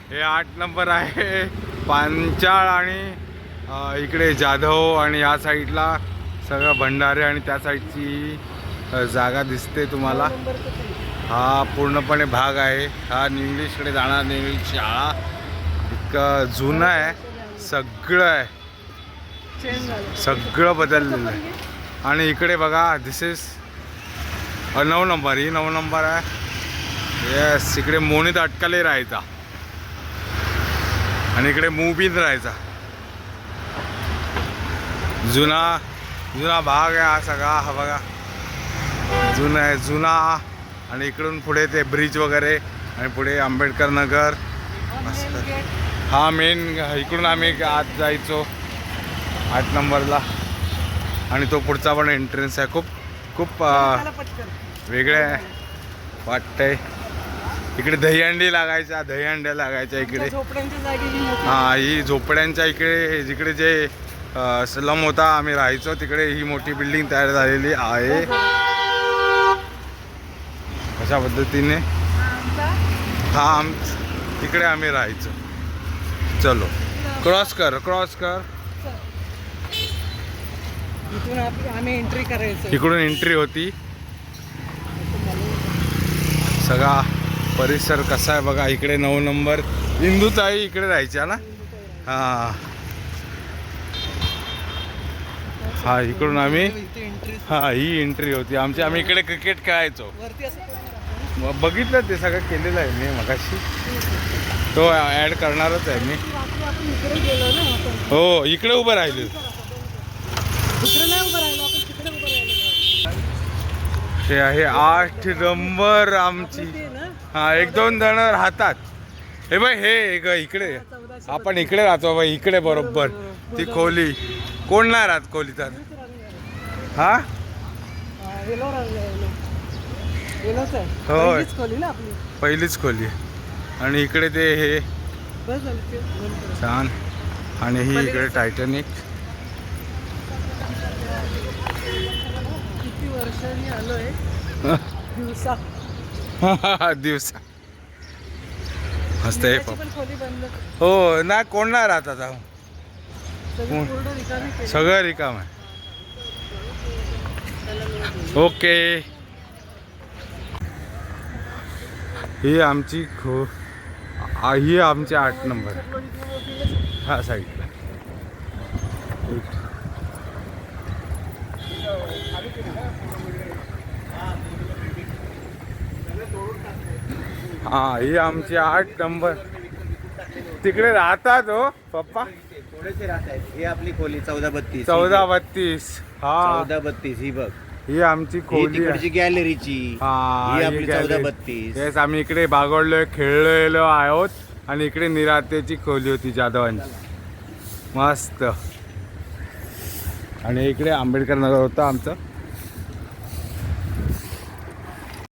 हे 8 नंबर आहे पांचाळ आणि इकडे जाधव आणि या साईडला सगळं भंडारे आणि त्या साईडची जागा दिसते तुम्हाला. हा पूर्णपणे भाग आहे. हा इंग्लिशकडे जाणार इंग्लिश शाळा. इतकं जुनं आहे, सगळं आहे, सगळं बदललेलं आहे. आणि इकडे बघा दिस इज 9 नंबर. ही 9 नंबर आहे. येस, इकडे मोनीत अटकाले राहायचा आणि इकडे मूवीत राहायचा. जुना जुना भाग आहे हा सगळा. हा बघा जुना आहे, जुना. आणि इकडून पुढे ते ब्रिज वगैरे आणि पुढे आंबेडकर नगर. हा मेन. इकडून आम्ही आत जायचो 8 नंबरला. आणि तो पुढचा पण एंट्रन्स आहे. खूप खूप वेगळे वाटतंय. इकडे दहीहंडी लागायच्या, दहीहंड्या लागायच्या इकडे. हा, ही झोपड्यांच्या इकडे जिकडे जे स्लम होता आम्ही राहायचो तिकडे ही मोठी बिल्डिंग तयार झालेली आहे. अशा पद्धतीने हा तिकडे आम्ही राहायचो. चलो क्रॉस कर, क्रॉस कर. आम्ही एंट्री करायचो. इकडून एंट्री होती. सगळा परिसर कसा आहे बघा. इकडे 9 नंबर इंदुताई इकडे राहायच्या ना. हा हा, इकडून आम्ही हा ही एंट्री होती आमची. आम्ही इकडे क्रिकेट खेळायचो. बघितलं ते सगळं केलेलं आहे मी मगाशी. तो ॲड करणारच आहे मी. हो, इकडे उभं राहिले. हे आहे 8 नंबर आमची. हा, 1-2 जण राहतात. हे बाई हे इकडे आपण इकडे राहतो बाई. इकडे बरोबर ती खोली. कोण नाही राहत खोली तर. हा होय, पहिलीच खोली. आणि इकडे ते हे छान. आणि ही इकडे टायटॅनिक. किती वर्षांनी आलोय दिवसा. दिवसा मस्त आहे. हो ना, कोण नाही राहत आता. सगळं रिकाम आहे. ओके, ही आमची ही आमची 8 नंबर हा साईडला. हा, ही आमची 8 नंबर. तिकडे राहतात हो पप्पा. थोडेसे राहतात. ही आपली खोली 1432. 1432. हा 1432 ही बघ. ही आमची खोली आहे. गॅलरीची. हा, ही आपली 1432. येस, आम्ही इकडे बागडलोय, खेळलेलो आहोत. आणि इकडे निरातेची खोली होती जाधवांची. मस्त. आणि इकडे आंबेडकर नगर होतं आमचं.